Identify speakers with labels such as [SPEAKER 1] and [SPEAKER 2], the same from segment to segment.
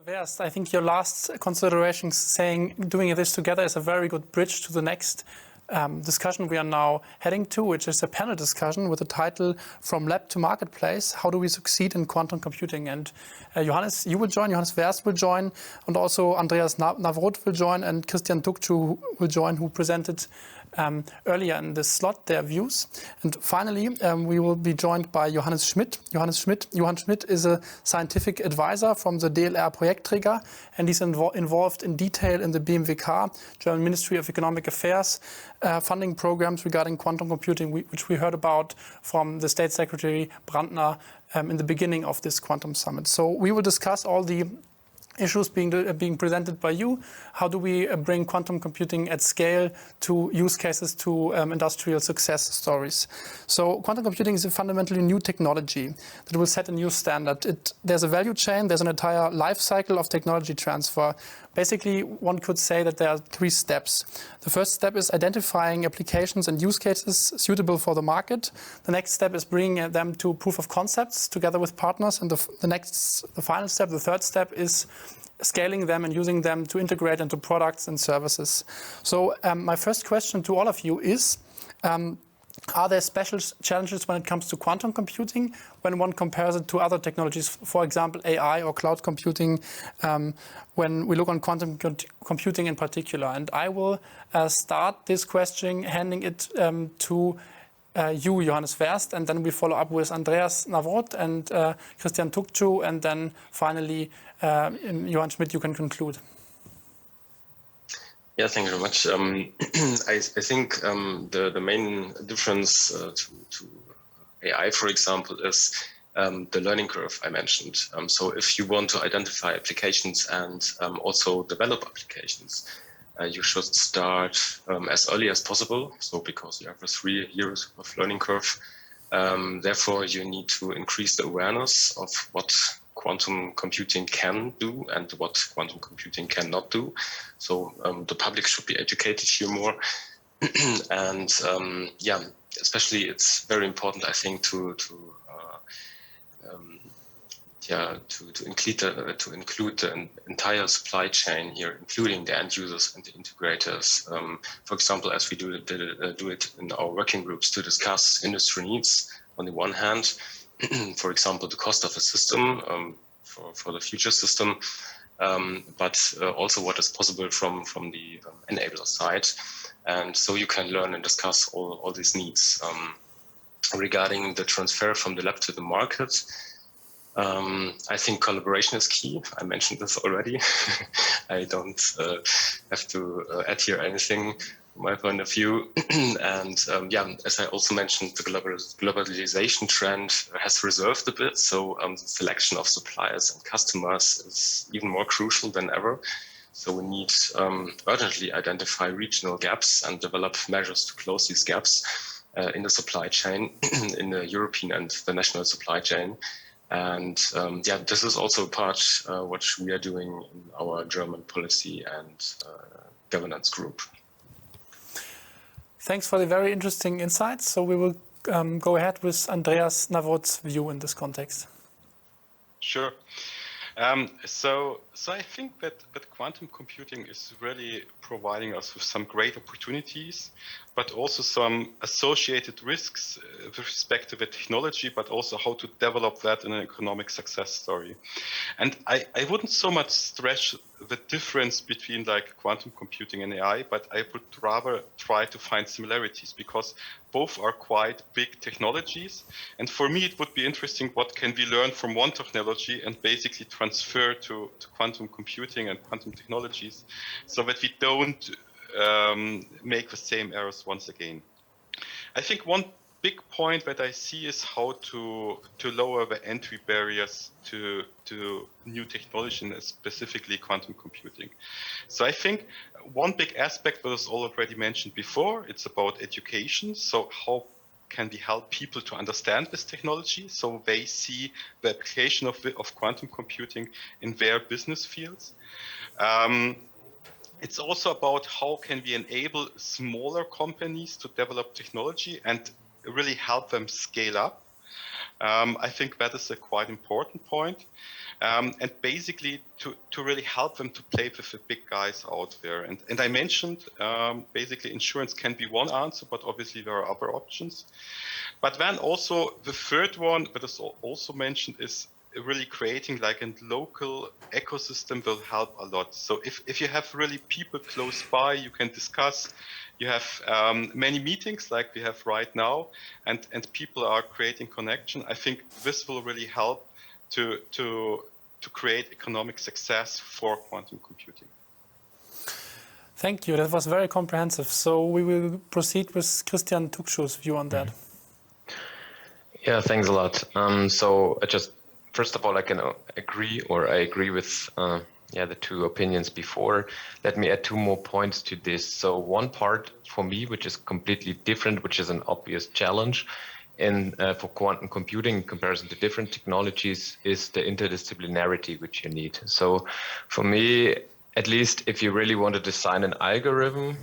[SPEAKER 1] Verst, I think your last consideration saying doing this together is a very good bridge to the next discussion we are now heading to, which is a panel discussion with the title From Lab to Marketplace, How Do We Succeed in Quantum Computing? And Johannes, you will join, Johannes Verst will join, and also Andreas Nawroth will join, and Tutschku will join, who presented earlier in this slot their views. And finally, we will be joined by Johannes Schmidt. Johann Schmidt is a scientific advisor from the DLR Projektträger, and he's involved in detail in the BMWK, German Ministry of Economic Affairs, funding programs regarding quantum computing, which we heard about from the State Secretary Brandner in the beginning of this quantum summit. So we will discuss all the issues being presented by you. How do we bring quantum computing at scale to use cases, to industrial success stories? So quantum computing is a fundamentally new technology that will set a new standard. There's a value chain, there's an entire life cycle of technology transfer. Basically, one could say that there are 3 steps. The first step is identifying applications and use cases suitable for the market. The next step is bringing them to proof of concepts together with partners. And the final step, the third step, is scaling them and using them to integrate into products and services. So my first question to all of you is, are there special challenges when it comes to quantum computing when one compares it to other technologies, for example, AI or cloud computing, when we look on quantum computing in particular? And I will start this question handing it to you, Johannes Verst, and then we follow up with Andreas Nawroth and Tutschku, and then finally, Johann Schmidt, you can conclude.
[SPEAKER 2] Yeah, thank you very much. I think the main difference to AI, for example, is the learning curve I mentioned. So if you want to identify applications and also develop applications, you should start as early as possible. So because you have a 3 years of learning curve, therefore you need to increase the awareness of what quantum computing can do and what quantum computing cannot do. So the public should be educated here more. And yeah, especially it's very important, I think, to include the entire supply chain here, including the end users and the integrators. For example, as we do it in our working groups to discuss industry needs on the one hand, for example, the cost of a system for the future system, but also what is possible from the enabler side. And so you can learn and discuss all these needs. Regarding the transfer from the lab to the market, I think collaboration is key. I mentioned this already. I don't have to add here anything from my point of view. And yeah, as I also mentioned, the globalization trend has reserved a bit. So the selection of suppliers and customers is even more crucial than ever. So we need urgently identify regional gaps and develop measures to close these gaps in the supply chain, in the European and the national supply chain. And yeah, this is also a part what we are doing in our German policy and governance group.
[SPEAKER 1] Thanks for the very interesting insights. So we will go ahead with Andreas Nawroth's view in this context.
[SPEAKER 3] Sure. So I think that quantum computing is really providing us with some great opportunities, but also some associated risks with respect to the technology, but also how to develop that in an economic success story. And I wouldn't so much stress the difference between like quantum computing and AI, but I would rather try to find similarities because both are quite big technologies. And for me, it would be interesting what can we learn from one technology and basically transfer to quantum computing and quantum technologies so that we don't make the same errors once again. I think one big point that I see is how to lower the entry barriers to new technology, and specifically quantum computing. So I think one big aspect that was already mentioned before, it's about education. So how can we help people to understand this technology so they see the application of quantum computing in their business fields? It's also about how can we enable smaller companies to develop technology and really help them scale up. I think that is a quite important point. And basically to really help them to play with the big guys out there. And I mentioned basically insurance can be one answer, but obviously there are other options. But then also the third one that is also mentioned is really creating like a local ecosystem will help a lot. So if you have really people close by, you can discuss, you have many meetings like we have right now, and people are creating connection. I think this will really help to create economic success for quantum computing.
[SPEAKER 1] Thank you. That was very comprehensive. So we will proceed with Christian Tutschku's view on that.
[SPEAKER 4] Yeah, thanks a lot. So I just, first of all, I agree with the two opinions before. Let me add two more points to this. So one part for me, which is completely different, which is an obvious challenge for quantum computing in comparison to different technologies, is the interdisciplinarity which you need. So for me, at least if you really want to design an algorithm,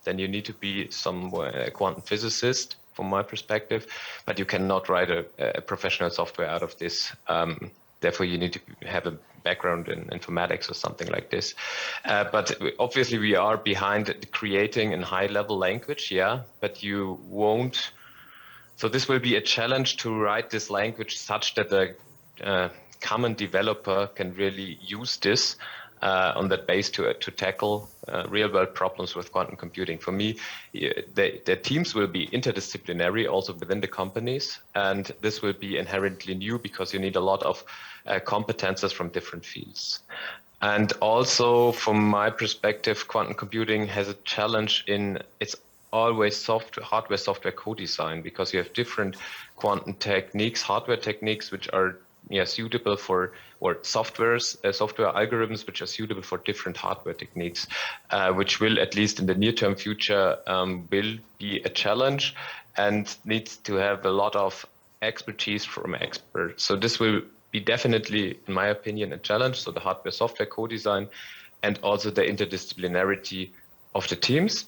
[SPEAKER 4] then you need to be a quantum physicist, from my perspective, but you cannot write a professional software out of this. Therefore, you need to have a background in informatics or something like this. But obviously, we are behind creating a high-level language, yeah, but you won't. So this will be a challenge to write this language such that a common developer can really use this on that base to tackle real-world problems with quantum computing. For me, the teams will be interdisciplinary also within the companies, and this will be inherently new because you need a lot of competences from different fields. And also, from my perspective, quantum computing has a challenge in its always hardware software co-design, because you have different quantum techniques, hardware techniques, which are suitable for, or software algorithms which are suitable for different hardware techniques, which will, at least in the near-term future, will be a challenge and needs to have a lot of expertise from experts. So this will be definitely, in my opinion, a challenge. So the hardware software co-design and also the interdisciplinarity of the teams.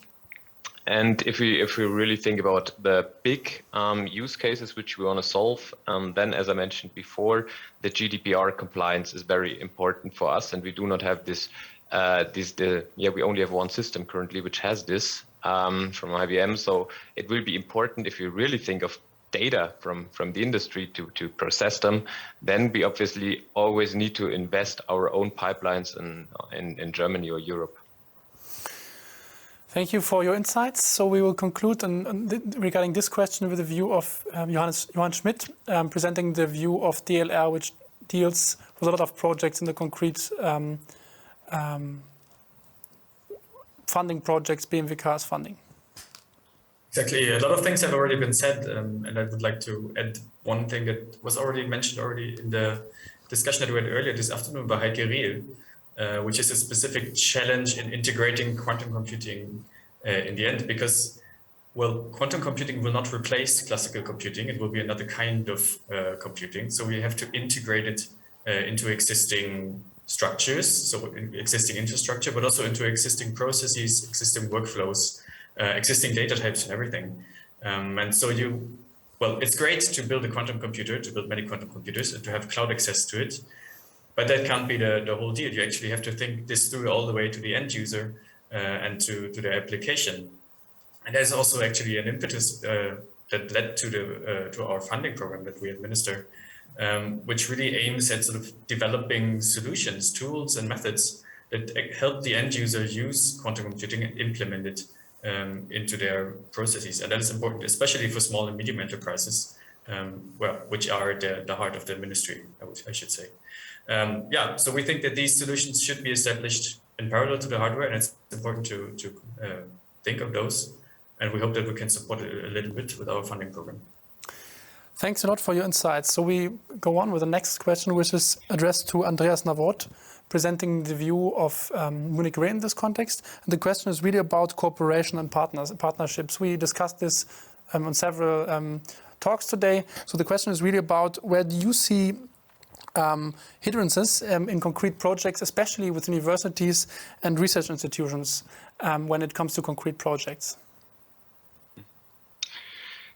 [SPEAKER 4] And if we really think about the big use cases which we want to solve, then, as I mentioned before, the Gdpr compliance is very important for us, and we do not have this. We only have one system currently which has this from IBM. So it will be important if you really think of data from the industry to process them. Then we obviously always need to invest our own pipelines in Germany or Europe.
[SPEAKER 1] Thank you for your insights. So we will conclude regarding this question with the view of Johannes Schmidt, presenting the view of DLR, which deals with a lot of projects in the concrete funding projects BMWK's funding.
[SPEAKER 5] Exactly. A lot of things have already been said, and I would like to add one thing that was already mentioned in the discussion that we had earlier this afternoon by Heike Riel, which is a specific challenge in integrating quantum computing in the end, because, well, quantum computing will not replace classical computing. It will be another kind of computing. So we have to integrate it into existing structures, so existing infrastructure, but also into existing processes, existing workflows, existing data types and everything. And so it's great to build a quantum computer, to build many quantum computers and to have cloud access to it. But that can't be the whole deal. You actually have to think this through all the way to the end user and to the application. And there's also actually an impetus that led to our funding program that we administer, which really aims at sort of developing solutions, tools, and methods that help the end user use quantum computing and implement it into their processes. And that is important, especially for small and medium enterprises, which are the heart of the ministry, I should say. So we think that these solutions should be established in parallel to the hardware, and it's important to think of those. And we hope that we can support it a little bit with our funding program.
[SPEAKER 1] Thanks a lot for your insights. So we go on with the next question, which is addressed to Andreas Nawroth, presenting the view of Munich Re in this context. And the question is really about cooperation and partnerships. We discussed this on several talks today. So the question is really about, where do you see hindrances in concrete projects, especially with universities and research institutions, when it comes to concrete projects?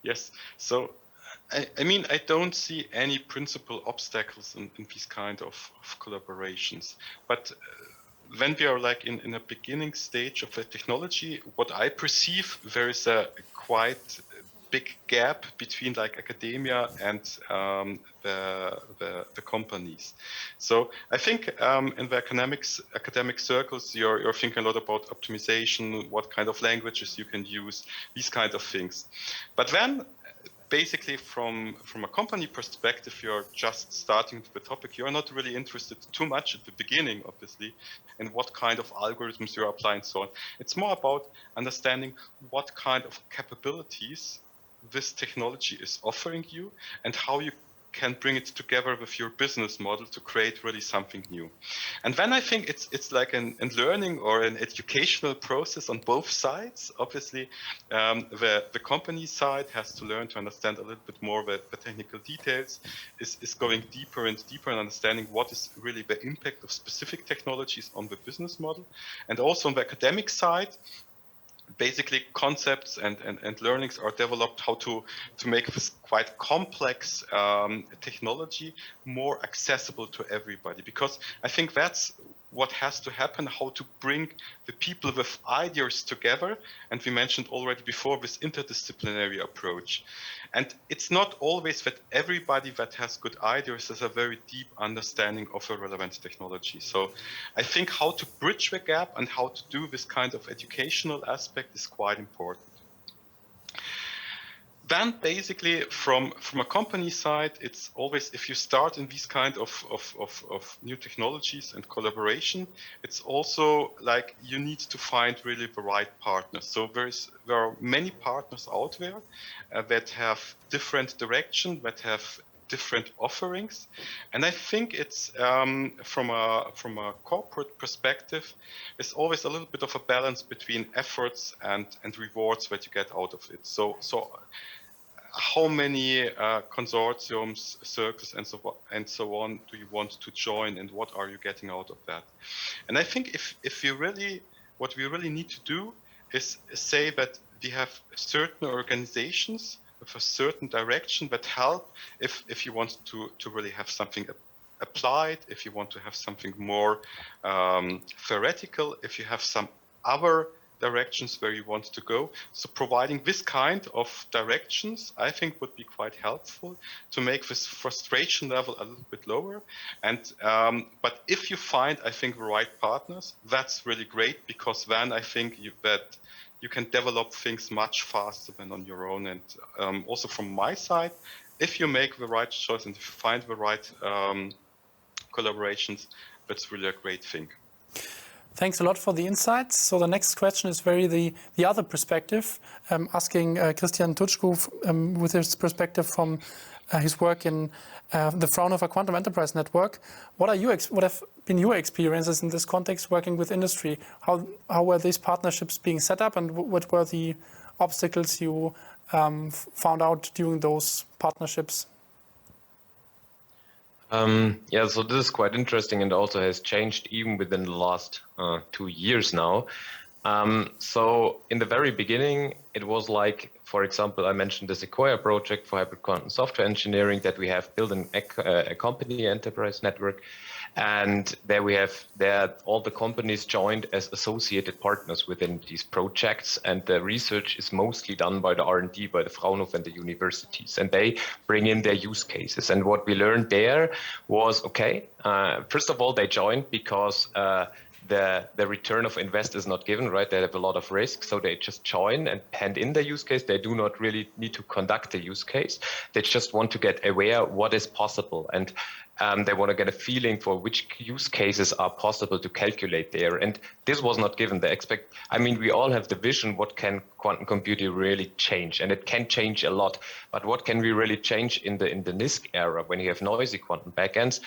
[SPEAKER 3] Yes. So I mean, I don't see any principal obstacles in these kind of collaborations. But when we are like in a beginning stage of a technology, what I perceive, there is a quite big gap between like academia and the companies. So I think in the academic circles, you're thinking a lot about optimization, what kind of languages you can use, these kind of things. But then basically from a company perspective, you're just starting the topic. You're not really interested too much at the beginning, obviously, in what kind of algorithms you're applying, so on. It's more about understanding what kind of capabilities this technology is offering you and how you can bring it together with your business model to create really something new. And then I think it's like a learning or an educational process on both sides. Obviously, the company side has to learn to understand a little bit more the technical details, is going deeper and deeper in understanding what is really the impact of specific technologies on the business model. And also on the academic side, basically concepts and learnings are developed how to make this quite complex technology more accessible to everybody, because I think that's what has to happen, how to bring the people with ideas together. And we mentioned already before this interdisciplinary approach. And it's not always that everybody that has good ideas has a very deep understanding of a relevant technology. So I think how to bridge the gap and how to do this kind of educational aspect is quite important. Then basically from a company side, it's always, if you start in these kind of new technologies and collaboration, it's also like you need to find really the right partners. So there are many partners out there that have different direction, that have different offerings. And I think it's from a corporate perspective, it's always a little bit of a balance between efforts and rewards that you get out of it. So how many consortiums, circles, and so on do you want to join, and what are you getting out of that? And I think if you really, what we really need to do is say that we have certain organizations with a certain direction that help if you want to really have something applied, if you want to have something more theoretical, if you have some other directions where you want to go. So providing this kind of directions, I think, would be quite helpful to make this frustration level a little bit lower. And but if you find, I think, the right partners, that's really great, because then I think that you can develop things much faster than on your own. And also from my side, if you make the right choice and if you find the right collaborations, that's really a great thing.
[SPEAKER 1] Thanks a lot for the insights. So the next question is very the other perspective, asking Christian Tutschku with his perspective from his work in the Fraunhofer Quantum Enterprise Network. What have been your experiences in this context working with industry? How were these partnerships being set up, and what were the obstacles you found out during those partnerships?
[SPEAKER 4] Yeah, so this is quite interesting and also has changed even within the last 2 years now. So in the very beginning, it was like, for example, I mentioned the Sequoia project for hybrid quantum software engineering that we have built a company enterprise network. And there all the companies joined as associated partners within these projects. And the research is mostly done by the R&D, by the Fraunhofer and the universities. And they bring in their use cases. And what we learned there was, okay, first of all, they joined because the return of invest is not given, right? They have a lot of risk, so they just join and hand in the use case. They do not really need to conduct the use case. They just want to get aware what is possible, and they want to get a feeling for which use cases are possible to calculate there. And this was not given. We all have the vision, what can quantum computing really change? And it can change a lot, but what can we really change in the NISQ era when you have noisy quantum backends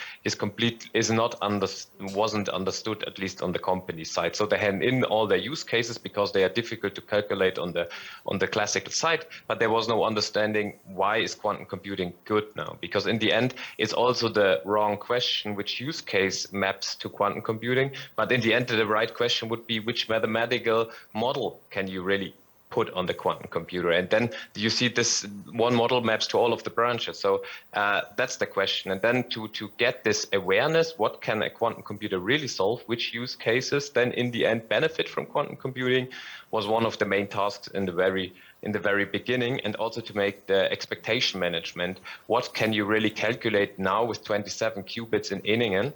[SPEAKER 4] wasn't understood, at least on the company side. So they hand in all their use cases because they are difficult to calculate on the classical side, but there was no understanding why is quantum computing good now? Because in the end, it's also the wrong question which use case maps to quantum computing, but in the end, the right question would be which mathematical model can you really put on the quantum computer. And then you see this one model maps to all of the branches. So that's the question. And then to get this awareness, what can a quantum computer really solve, which use cases then in the end benefit from quantum computing, was one of the main tasks in the very beginning, and also to make the expectation management. What can you really calculate now with 27 qubits in Inningen?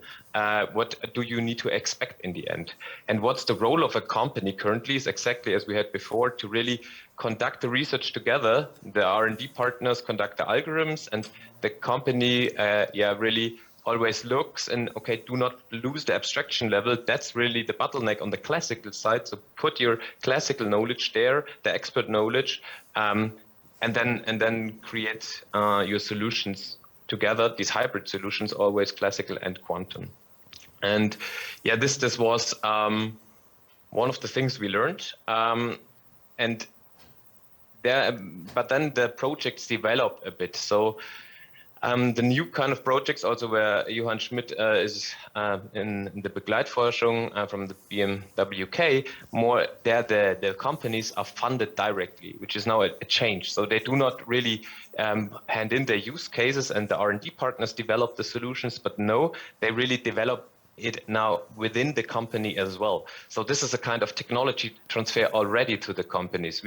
[SPEAKER 4] What do you need to expect in the end? And what's the role of a company currently is exactly as we had before, to really conduct the research together. The R&D partners conduct the algorithms, and the company really always looks and, okay, do not lose the abstraction level. That's really the bottleneck on the classical side. So put your classical knowledge there, the expert knowledge, and then create your solutions together, these hybrid solutions, always classical and quantum. And yeah, this was one of the things we learned. But then the projects develop a bit. So the new kind of projects, also where Johannes Schmidt is in the Begleitforschung from the BMWK, more there the companies are funded directly, which is now a change. So they do not really hand in their use cases, and the R&D partners develop the solutions, but no, they really develop it now within the company as well. So this is a kind of technology transfer already to the companies.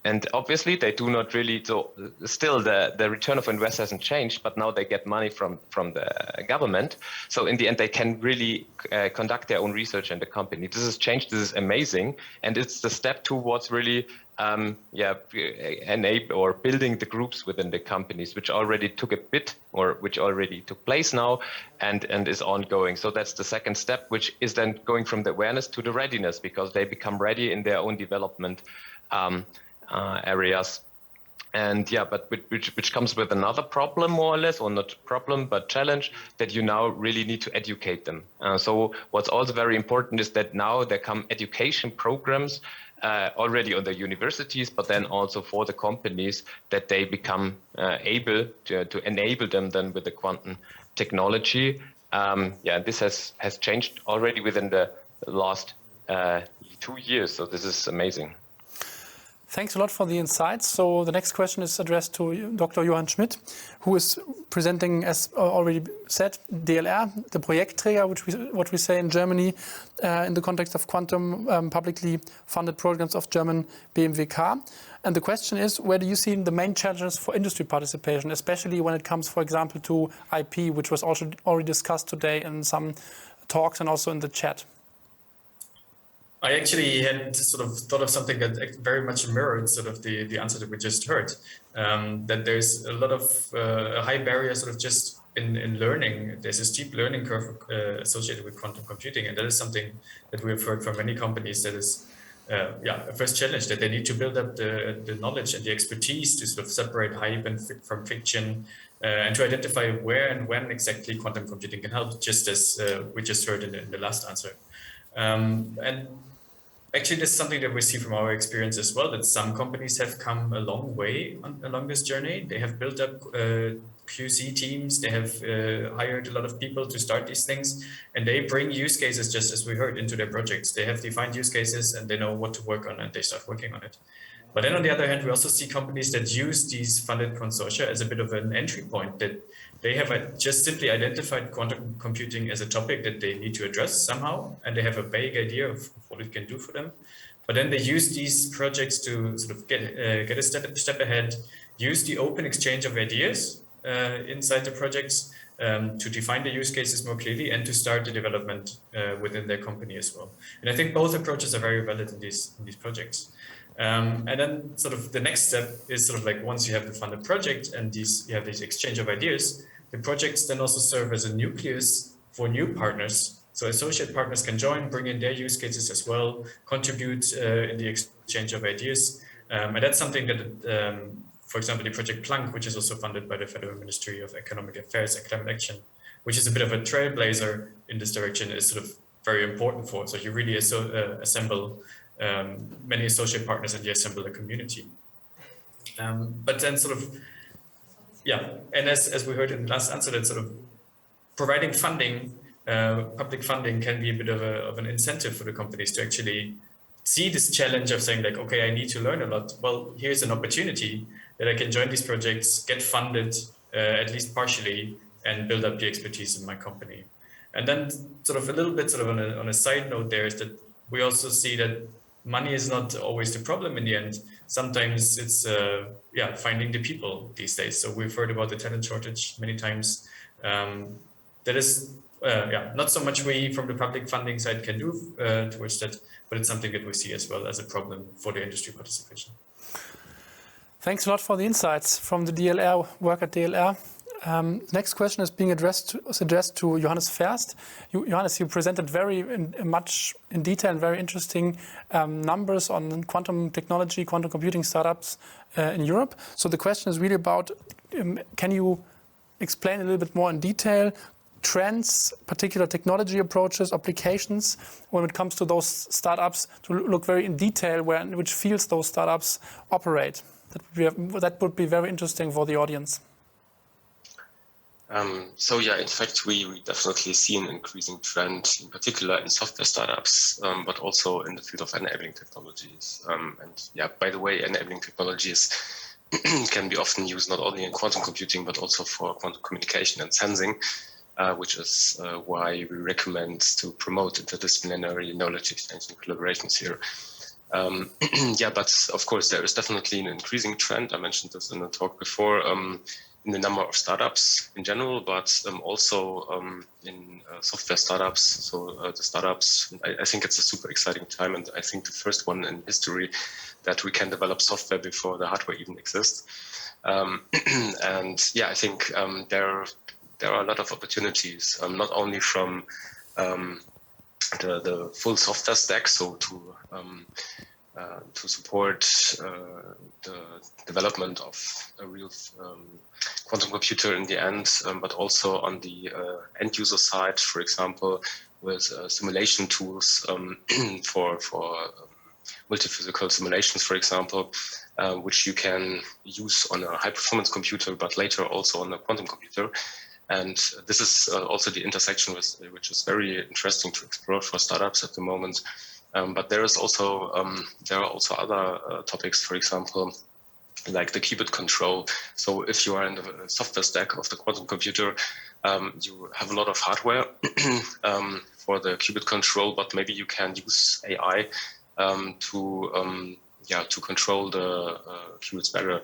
[SPEAKER 4] And obviously they do not really, so still the return of invest hasn't changed, but now they get money from the government. So in the end, they can really conduct their own research in the company. This has changed, this is amazing. And it's the step towards really enable or building the groups within the companies, which already took a bit, or which already took place now and is ongoing. So that's the second step, which is then going from the awareness to the readiness, because they become ready in their own development areas. And yeah, but which comes with another problem, more or less, or not problem, but challenge, that you now really need to educate them. So what's also very important is that now there come education programs already on the universities, but then also for the companies, that they become able to enable them then with the quantum technology. This has changed already within the last 2 years. So this is amazing.
[SPEAKER 1] Thanks a lot for the insights. So the next question is addressed to Dr. Johannes Schmidt, who is presenting, as already said, DLR, the Projektträger, what we say in Germany, in the context of quantum publicly funded programs of German BMWK. And the question is, where do you see the main challenges for industry participation, especially when it comes, for example, to IP, which was also already discussed today in some talks and also in the chat?
[SPEAKER 5] I actually had sort of thought of something that very much mirrored sort of the answer that we just heard, that there's a lot of high barrier sort of just in learning. There's a steep learning curve associated with quantum computing, and that is something that we have heard from many companies that is a first challenge, that they need to build up the knowledge and the expertise to sort of separate hype from fiction, and to identify where and when exactly quantum computing can help, just as we just heard in the last answer. And actually, this is something that we see from our experience as well, that some companies have come a long way along this journey. They have built up QC teams, they have hired a lot of people to start these things, and they bring use cases, just as we heard, into their projects. They have defined use cases and they know what to work on, and they start working on it. But then on the other hand, we also see companies that use these funded consortia as a bit of an entry point, that they have just simply identified quantum computing as a topic that they need to address somehow, and they have a vague idea of what it can do for them. But then they use these projects to sort of get a step ahead, use the open exchange of ideas inside the projects to define the use cases more clearly, and to start the development within their company as well. And I think both approaches are very valid in these projects. And then sort of the next step is sort of like, once you have the funded project and you have these exchange of ideas, the projects then also serve as a nucleus for new partners. So associate partners can join, bring in their use cases as well, contribute in the exchange of ideas. And that's something that, for example, the Project Planck, which is also funded by the Federal Ministry of Economic Affairs and Climate Action, which is a bit of a trailblazer in this direction, is sort of very important for. So you really assemble many associate partners, and you assemble a community. But then sort of, and as we heard in the last answer, that sort of providing funding, public funding, can be a bit of an incentive for the companies to actually see this challenge of saying like, okay, I need to learn a lot. Well, here's an opportunity that I can join these projects, get funded at least partially, and build up the expertise in my company. And then sort of a little bit sort of on a side note there is that we also see that money is not always the problem in the end. Sometimes it's finding the people these days. So we've heard about the talent shortage many times. That is not so much we from the public funding side can do towards that, but it's something that we see as well as a problem for the industry participation.
[SPEAKER 1] Thanks a lot for the insights from the DLR work at DLR. Next question is being addressed to Johannes Verst. Johannes, you presented much in detail and very interesting numbers on quantum technology, quantum computing startups in Europe. So the question is really about, can you explain a little bit more in detail trends, particular technology approaches, applications when it comes to those startups, to look very in detail in which fields those startups operate? That would be very interesting for the audience.
[SPEAKER 2] In fact, we definitely see an increasing trend, in particular in software startups, but also in the field of enabling technologies. By the way, enabling technologies can be often used not only in quantum computing, but also for quantum communication and sensing, which is why we recommend to promote interdisciplinary knowledge exchange and collaborations here. But of course, there is definitely an increasing trend. I mentioned this in the talk before, in the number of startups in general, but also in software startups. So the startups, I think it's a super exciting time, and I think the first one in history that we can develop software before the hardware even exists. I think there are a lot of opportunities, not only from the full software stack, so to support the development of a real quantum computer in the end, but also on the end user side, for example, with simulation tools for multi-physical simulations, for example, which you can use on a high performance computer, but later also on a quantum computer. And this is also the intersection which is very interesting to explore for startups at the moment. But there are also other topics, for example, like the qubit control. So if you are in the software stack of the quantum computer, you have a lot of hardware for the qubit control, but maybe you can use AI to control the qubits better.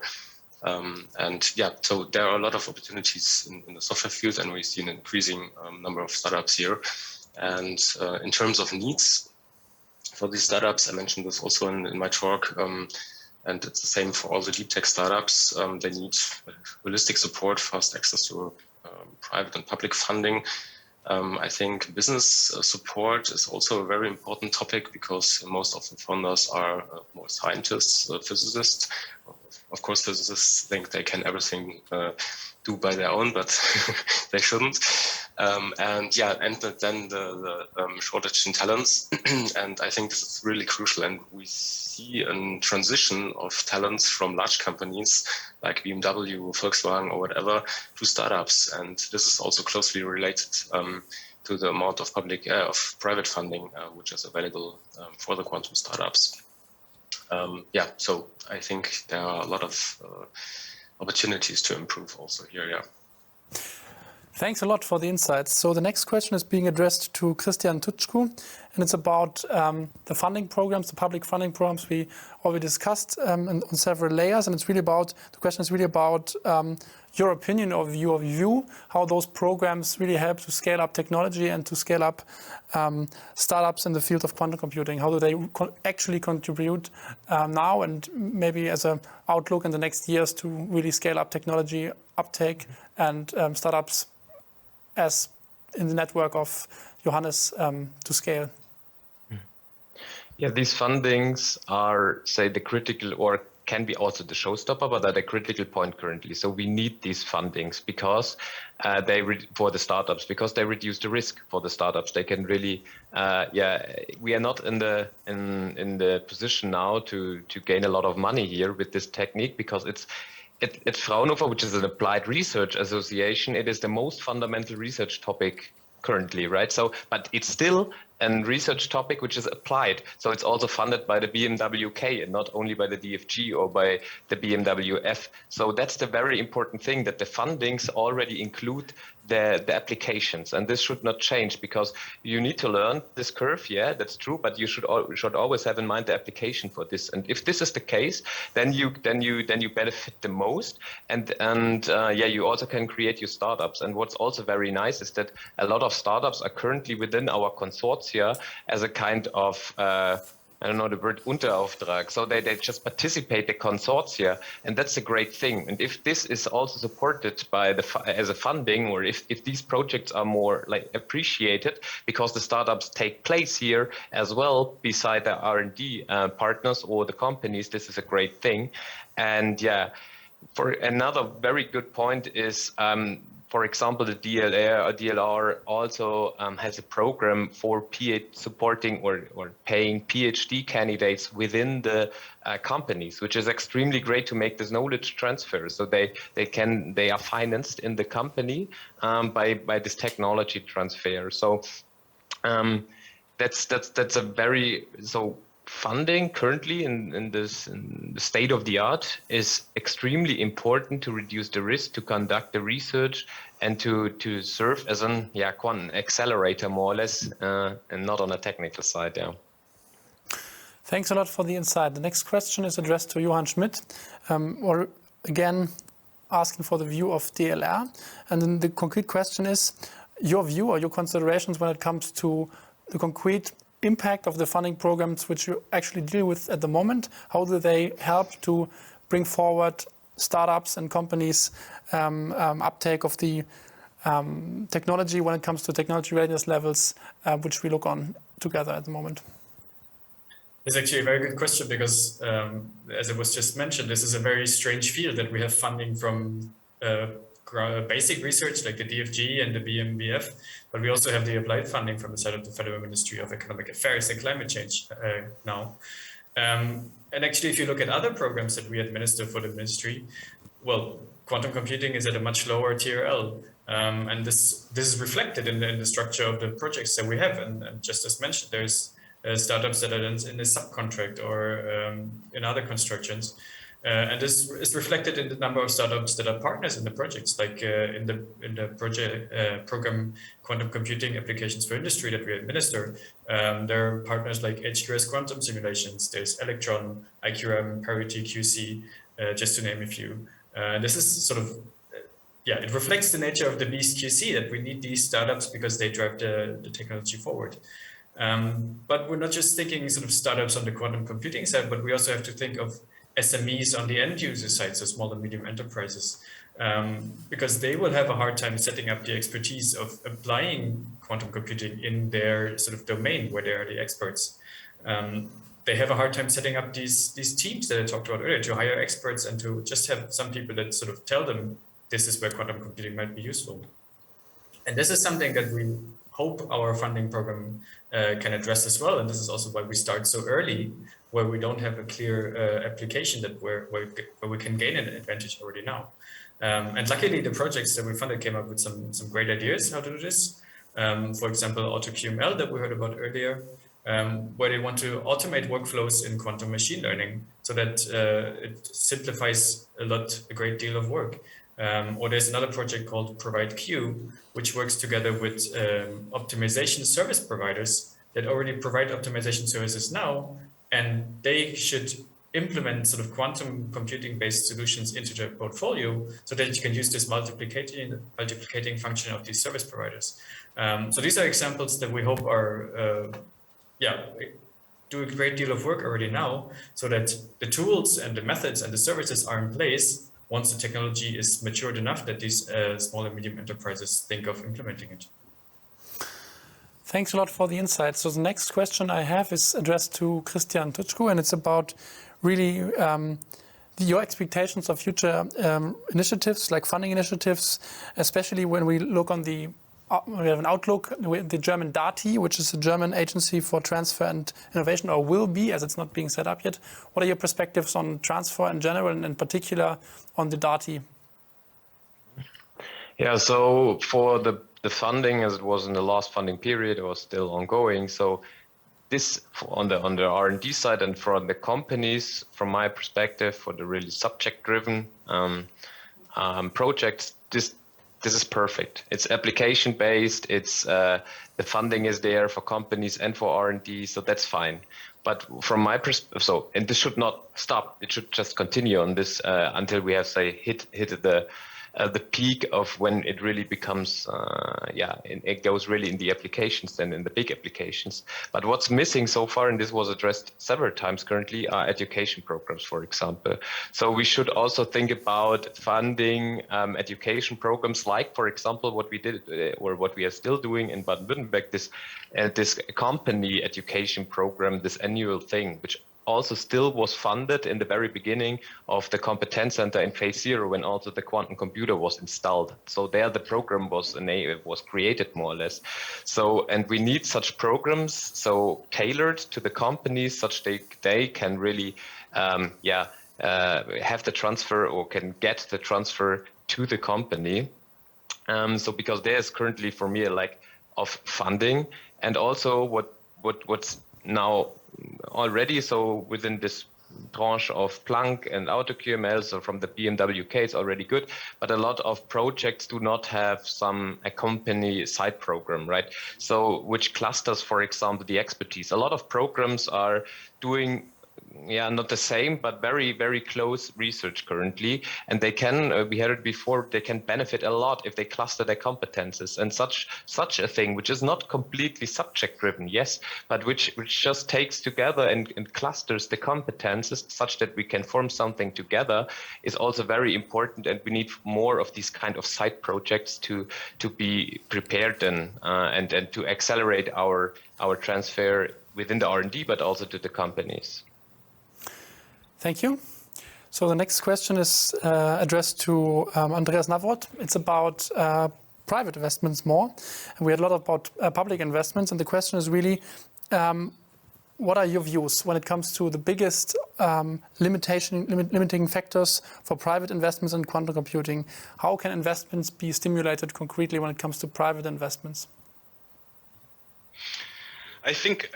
[SPEAKER 2] So there are a lot of opportunities in the software field, and we see an increasing number of startups here. And in terms of needs for these startups, I mentioned this also in my talk, and it's the same for all the deep tech startups. They need holistic support, fast access to private and public funding. I think business support is also a very important topic, because most of the founders are more scientists, physicists. Of course, physicists think they can everything do by their own, but they shouldn't. And then the shortage in talents. And I think this is really crucial. And we see a transition of talents from large companies like BMW, Volkswagen, or whatever, to startups. And this is also closely related to the amount of private funding which is available for the quantum startups. So I think there are a lot of opportunities to improve also here. Yeah.
[SPEAKER 1] Thanks a lot for the insights. So the next question is being addressed to Tutschku, and it's about the funding programs, the public funding programs we already discussed on several layers. And the question is really about your opinion or view, how those programs really help to scale up technology and to scale up startups in the field of quantum computing. How do they actually contribute now, and maybe as an outlook in the next years to really scale up technology uptake and startups as in the network of Johannes to scale?
[SPEAKER 4] Yeah, these fundings are, say, the critical, or can be also the showstopper, but at a critical point currently. So we need these fundings because for the startups, because they reduce the risk for the startups. They can really, we are not in the position now to gain a lot of money here with this technique, because it's Fraunhofer, which is an applied research association. It is the most fundamental research topic currently, right? So, but it's still a research topic which is applied. So it's also funded by the BMWK and not only by the DFG or by the BMWF. So that's the very important thing, that the fundings already include the applications, and this should not change, because you need to learn this curve. Yeah, that's true, but you should always have in mind the application for this. And if this is the case, then you benefit the most, and yeah, you also can create your startups. And what's also very nice is that a lot of startups are currently within our consortia as a kind of I don't know the word, Unterauftrag. So they just participate the consortia, and that's a great thing. And if this is also supported by as a funding, or if these projects are more like appreciated because the startups take place here as well, beside the R&D partners or the companies, this is a great thing. And yeah, for another very good point is, for example, the DLR also has a program for supporting or paying PhD candidates within the companies, which is extremely great to make this knowledge transfer. So they are financed in the company by this technology transfer. So that's a very funding currently in the state of the art is extremely important to reduce the risk, to conduct the research, and to serve as an quantum accelerator, more or less, and not on a technical side. Yeah.
[SPEAKER 1] Thanks a lot for the insight. The next question is addressed to Johannes Schmidt, or again asking for the view of DLR. And then the concrete question is your view or your considerations when it comes to the concrete impact of the funding programs which you actually deal with at the moment. How do they help to bring forward startups and companies' uptake of the technology when it comes to technology readiness levels, which we look on together at the moment?
[SPEAKER 5] It's actually a very good question because, as it was just mentioned, this is a very strange field that we have funding from basic research like the DFG and the BMBF, but we also have the applied funding from the side of the Federal Ministry of Economic Affairs and Climate Change now. And actually, if you look at other programs that we administer for the ministry, well, quantum computing is at a much lower TRL. And this is reflected in the structure of the projects that we have. And just as mentioned, there's startups that are in the subcontract or in other constructions. And this is reflected in the number of startups that are partners in the projects, like in the program Quantum Computing Applications for Industry that we administer. There are partners like HQS Quantum Simulations, there's Electron, IQM, Parity QC, just to name a few. This is sort of, it reflects the nature of the beast QC, that we need these startups because they drive the technology forward. But we're not just thinking sort of startups on the quantum computing side, but we also have to think of SMEs on the end user side, so small and medium enterprises, because they will have a hard time setting up the expertise of applying quantum computing in their sort of domain where they are the experts. They have a hard time setting up these teams that I talked about earlier, to hire experts and to just have some people that sort of tell them this is where quantum computing might be useful. And this is something that we hope our funding program can address as well. And this is also why we start so early, where we don't have a clear application that where we can gain an advantage already now. And luckily, the projects that we funded came up with some great ideas how to do this. For example, AutoQML that we heard about earlier, where they want to automate workflows in quantum machine learning so that it simplifies a great deal of work. Or there's another project called ProvideQ, which works together with optimization service providers that already provide optimization services now, and they should implement sort of quantum computing-based solutions into their portfolio so that you can use this multiplicating function of these service providers. So these are examples that we hope are, do a great deal of work already now, so that the tools and the methods and the services are in place once the technology is matured enough that these small and medium enterprises think of implementing it.
[SPEAKER 1] Thanks a lot for the insight. So the next question I have is addressed to Christian Tutschku, and it's about really your expectations of future initiatives, like funding initiatives, especially when we look on we have an outlook, the German DATI, which is a German agency for transfer and innovation, or will be, as it's not being set up yet. What are your perspectives on transfer in general, and in particular on the DATI?
[SPEAKER 4] Yeah, so for the the funding, as it was in the last funding period, was still ongoing. So this on the R&D side, and from the companies, from my perspective, for the really subject-driven projects, this is perfect. It's application-based. It's the funding is there for companies and for R&D, so that's fine. But from my perspective, and this should not stop. It should just continue on this until we have, say, hit the peak of when it really becomes, it goes really in the applications, then in the big applications. But what's missing so far, and this was addressed several times currently, are education programs, for example. So we should also think about funding education programs, like, for example, what we did or what we are still doing in Baden-Württemberg, this company education program, this annual thing, which also still was funded in the very beginning of the competence center in phase 0, when also the quantum computer was installed. So there the program was created more or less. So, and we need such programs, so tailored to the companies, such they can really have the transfer or can get the transfer to the company. So because there's currently for me a lack of funding, and also what's now already, so within this branch of Planck and AutoQML, so from the BMW case, already good, but a lot of projects do not have a company side program, right? So which clusters, for example, the expertise. A lot of programs are doing not the same, but very, very close research currently. And they can, we heard it before, they can benefit a lot if they cluster their competences. And such a thing, which is not completely subject driven, yes, but which just takes together and clusters the competences such that we can form something together, is also very important. And we need more of these kind of side projects to be prepared and to accelerate our transfer within the R&D, but also to the companies.
[SPEAKER 1] Thank you. So the next question is addressed to Andreas Nawroth. It's about private investments more. And we had a lot about public investments. And the question is really, what are your views when it comes to the biggest limiting factors for private investments in quantum computing? How can investments be stimulated concretely when it comes to private investments?
[SPEAKER 3] I think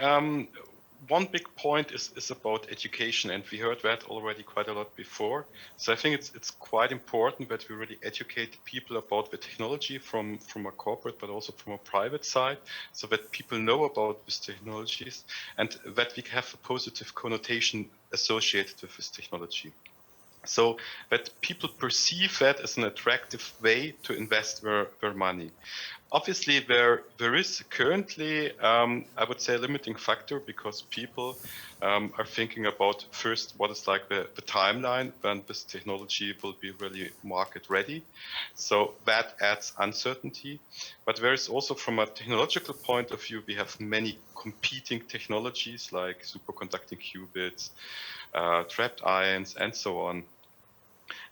[SPEAKER 3] one big point is about education, and we heard that already quite a lot before. So I think it's quite important that we really educate people about the technology from a corporate, but also from a private side, so that people know about these technologies and that we have a positive connotation associated with this technology. So that people perceive that as an attractive way to invest their money. Obviously, there is currently, I would say, a limiting factor, because people are thinking about first what is like the timeline when this technology will be really market ready. So that adds uncertainty. But there is also, from a technological point of view, we have many competing technologies like superconducting qubits, trapped ions, and so on.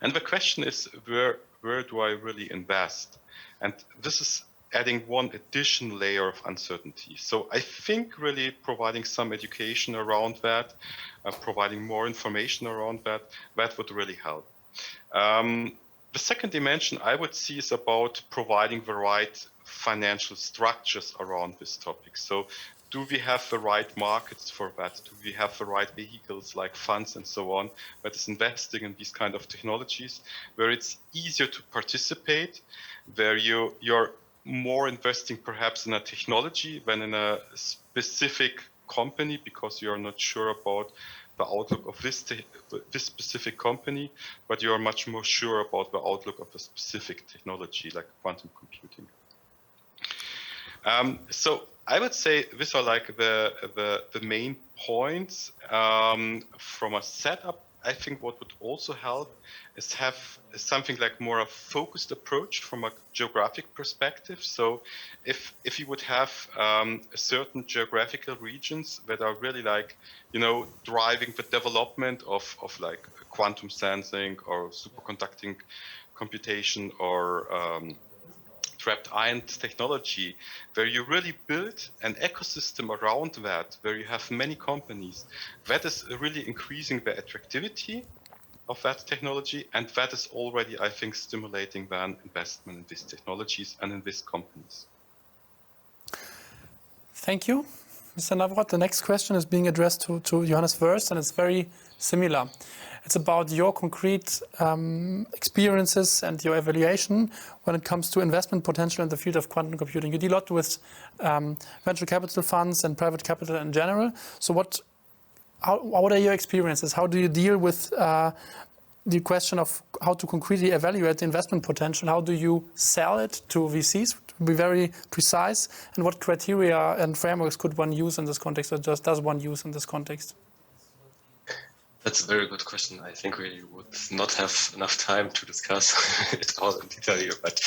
[SPEAKER 3] And the question is, where do I really invest? And this is adding one additional layer of uncertainty. So I think really providing some education around that, providing more information around that would really help. The second dimension I would see is about providing the right financial structures around this topic. So do we have the right markets for that? Do we have the right vehicles like funds and so on that is investing in these kind of technologies, where it's easier to participate, where you're more investing perhaps in a technology than in a specific company, because you're not sure about the outlook of this specific company, but you're much more sure about the outlook of a specific technology like quantum computing. So I would say these are like the main points. From a setup, I think what would also help is have something like more a focused approach from a geographic perspective. So if you would have certain geographical regions that are really like, driving the development of like quantum sensing or superconducting computation or trapped ion technology, where you really build an ecosystem around that, where you have many companies, that is really increasing the attractivity of that technology, and that is already, I think, stimulating then investment in these technologies and in these companies.
[SPEAKER 1] Thank you, Mr. Nawroth. The next question is being addressed to Johannes Verst, and it's very similar. It's about your concrete experiences and your evaluation when it comes to investment potential in the field of quantum computing. You deal a lot with venture capital funds and private capital in general. So what are your experiences? How do you deal with the question of how to concretely evaluate the investment potential? How do you sell it to VCs, to be very precise? And what criteria and frameworks could one use in this context, or just does one use in this context?
[SPEAKER 2] That's a very good question. I think we would not have enough time to discuss it all in detail here. But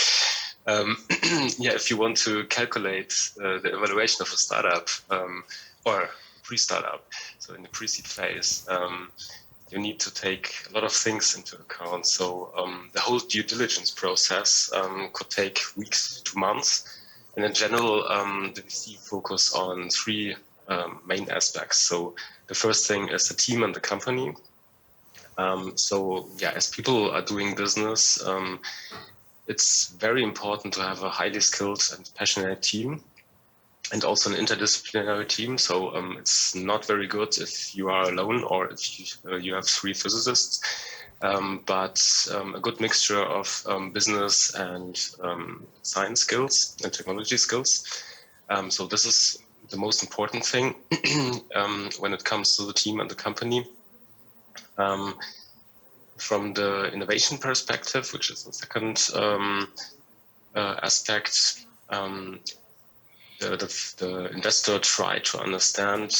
[SPEAKER 2] yeah, if you want to calculate the evaluation of a startup or pre-startup, so in the pre-seed phase, you need to take a lot of things into account. So the whole due diligence process could take weeks to months. And in general, the VC focus on three main aspects. So the first thing is the team and the company. So yeah, as people are doing business, it's very important to have a highly skilled and passionate team, and also an interdisciplinary team. So it's not very good if you are alone or if you have three physicists, but a good mixture of business and science skills and technology skills. So this is the most important thing when it comes to the team and the company. From the innovation perspective, which is the second aspect, the investor try to understand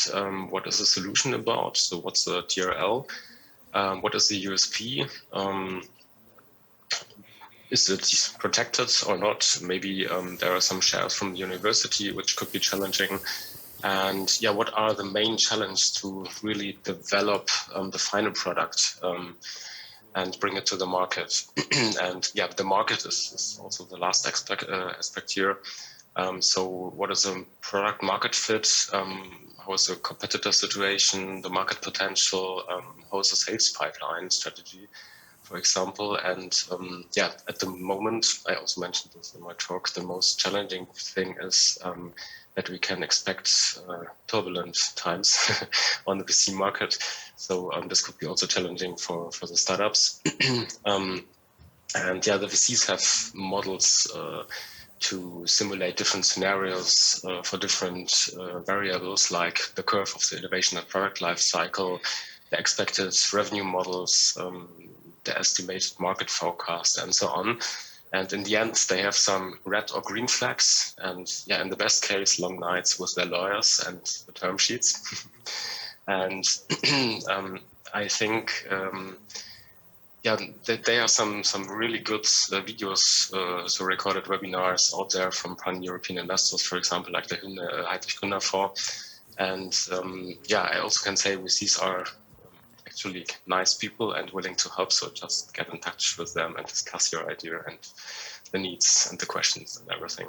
[SPEAKER 2] what is the solution about. So what's the TRL? What is the USP? Is it protected or not? Maybe there are some shares from the university which could be challenging. And yeah, what are the main challenges to really develop the final product and bring it to the market? And yeah, the market is also the last aspect here. So what is a product market fit? How is the competitor situation, the market potential? How is the sales pipeline strategy, for example? And yeah, at the moment, I also mentioned this in my talk, the most challenging thing is that we can expect turbulent times on the VC market. So this could be also challenging for the startups. And yeah, the VCs have models to simulate different scenarios for different variables, like the curve of the innovation and product life cycle, the expected revenue models, the estimated market forecast, and so on. And in the end, they have some red or green flags, and yeah, in the best case, long nights with their lawyers and the term sheets. And I think yeah, there are some really good videos, so recorded webinars out there from pan-European investors, for example, like the Gründerfonds. And yeah, I also can say VCs are actually nice people and willing to help. So just get in touch with them and discuss your idea and the needs and the questions and everything.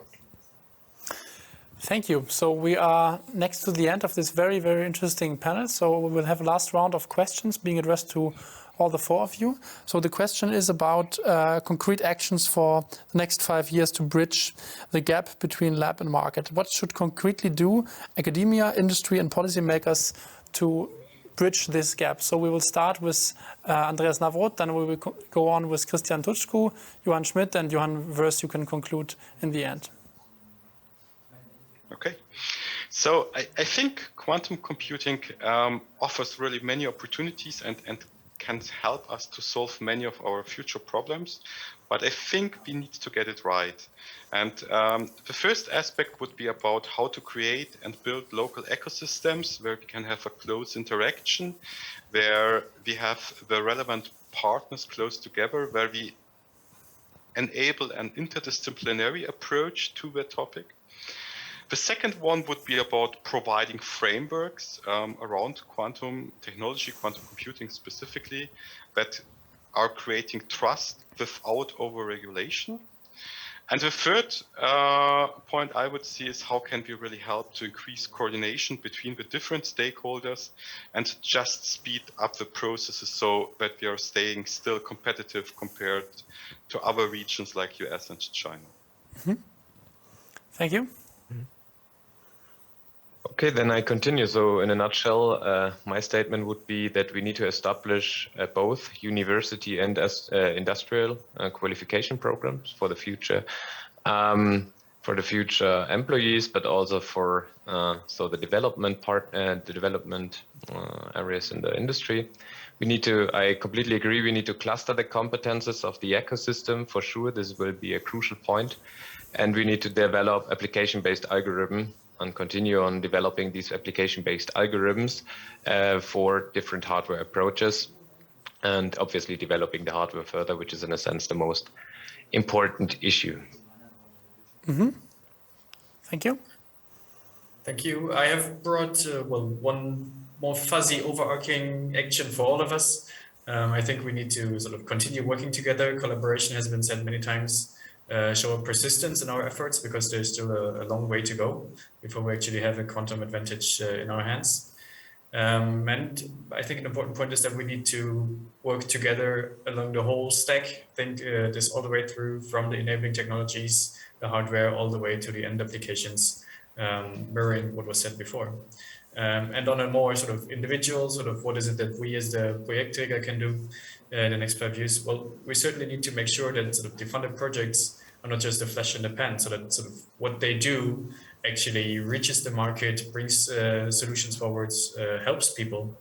[SPEAKER 1] Thank you. So we are next to the end of this very, very interesting panel. So we will have a last round of questions being addressed to all the four of you. So the question is about concrete actions for the next 5 years to bridge the gap between lab and market. What should concretely do academia, industry, and policymakers to bridge this gap? So we will start with Andreas Nawroth, then we will go on with Christian Tutschku, Johannes Schmidt, and Johann Verst. You can conclude in the end.
[SPEAKER 3] Okay, so I think quantum computing offers really many opportunities and can help us to solve many of our future problems, but I think we need to get it right. And the first aspect would be about how to create and build local ecosystems where we can have a close interaction, where we have the relevant partners close together, where we enable an interdisciplinary approach to the topic. The second one would be about providing frameworks around quantum technology, quantum computing specifically, that are creating trust without over-regulation. And the third point I would see is how can we really help to increase coordination between the different stakeholders and just speed up the processes so that we are staying still competitive compared to other regions like US and China.
[SPEAKER 1] Thank you.
[SPEAKER 4] Okay, then I continue. So in a nutshell, my statement would be that we need to establish both university and industrial qualification programs for the future employees, but also for so the development part and the development areas in the industry. We need to, I completely agree, we need to cluster the competences of the ecosystem for sure. This will be a crucial point. And we need to develop application-based algorithm and continue on developing these application-based algorithms for different hardware approaches, and obviously developing the hardware further, which is in a sense the most important issue.
[SPEAKER 1] Thank you.
[SPEAKER 5] Thank you. I have brought one more fuzzy overarching action for all of us. I think we need to sort of continue working together. Collaboration has been said many times. Show persistence in our efforts, because there's still a long way to go before we actually have a quantum advantage in our hands. And I think an important point is that we need to work together along the whole stack. Think this all the way through, from the enabling technologies, the hardware, all the way to the end applications, mirroring what was said before. And on a more sort of individual, sort of what is it that we as the Projektträger can do in the next 5 years? Well, we certainly need to make sure that sort of the funded projects are not just a flash in the pan, so that sort of what they do actually reaches the market, brings solutions forwards, helps people.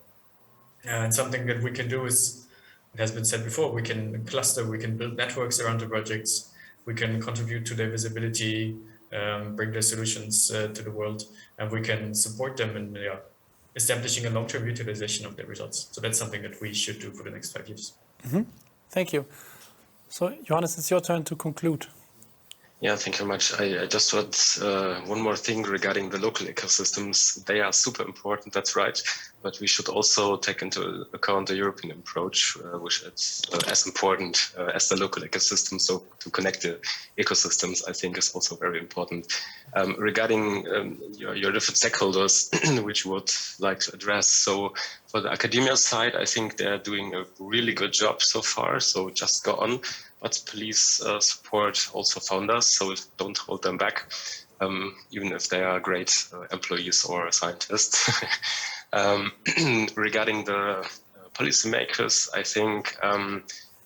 [SPEAKER 5] And something that we can do is, it has been said before, we can cluster, we can build networks around the projects, we can contribute to their visibility, bring their solutions to the world, and we can support them in establishing a long-term utilization of their results. So that's something that we should do for the next 5 years.
[SPEAKER 1] Thank you. So Johannes, it's your turn to conclude.
[SPEAKER 2] Yeah, thank you very much. I just want one more thing regarding the local ecosystems. They are super important, that's right. But we should also take into account the European approach, which is as important as the local ecosystem. So to connect the ecosystems, I think, is also very important. Regarding your different stakeholders, which you would like to address. So for the academia side, I think they're doing a really good job so far. So just go on. But please support also founders, so don't hold them back, even if they are great employees or scientists. Regarding the policymakers, I think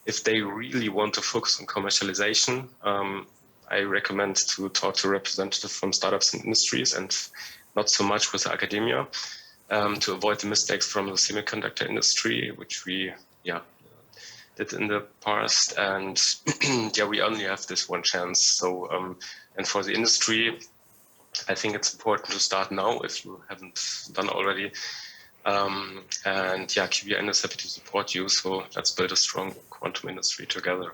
[SPEAKER 2] if they really want to focus on commercialization, I recommend to talk to representatives from startups and industries and not so much with academia, to avoid the mistakes from the semiconductor industry, which we did in the past. And we only have this one chance. So and for the industry, I think it's important to start now if you haven't done already. And QBN is happy to support you. So let's build a strong quantum industry together.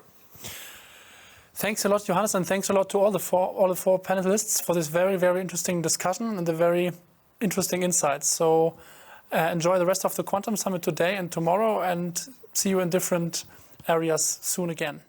[SPEAKER 1] Thanks a lot, Johannes, and thanks a lot to all the four panelists for this very, very interesting discussion and the very interesting insights. So enjoy the rest of the Quantum Summit today and tomorrow, and see you in different areas soon again.